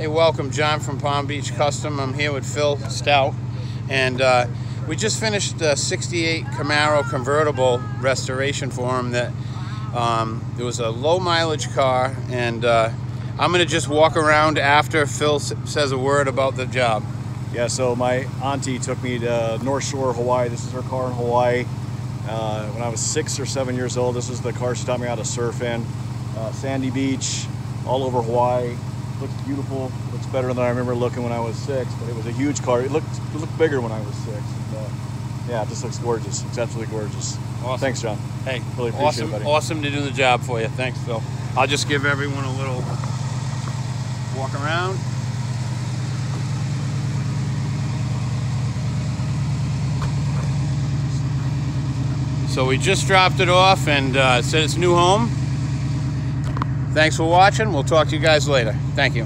Hey, welcome, John from Palm Beach Custom. I'm here with Phil Stout, and we just finished a '68 Camaro convertible restoration for him. That it was a low mileage car, and I'm gonna just walk around after Phil says a word about the job. Yeah, so my auntie took me to North Shore, Hawaii. This is her car in Hawaii. When I was 6 or 7 years old, this is the car she taught me how to surf in. Sandy beach, all over Hawaii. Looks beautiful. Looks better than I remember looking when I was 6. But it was a huge car. It looked bigger when I was 6. And, yeah, it just looks gorgeous. It's absolutely gorgeous. Awesome. Thanks, John. Hey, really appreciate it, buddy. Awesome to do the job for you. Thanks, Phil. I'll just give everyone a little walk around. So we just dropped it off and said it's new home. Thanks for watching. We'll talk to you guys later. Thank you.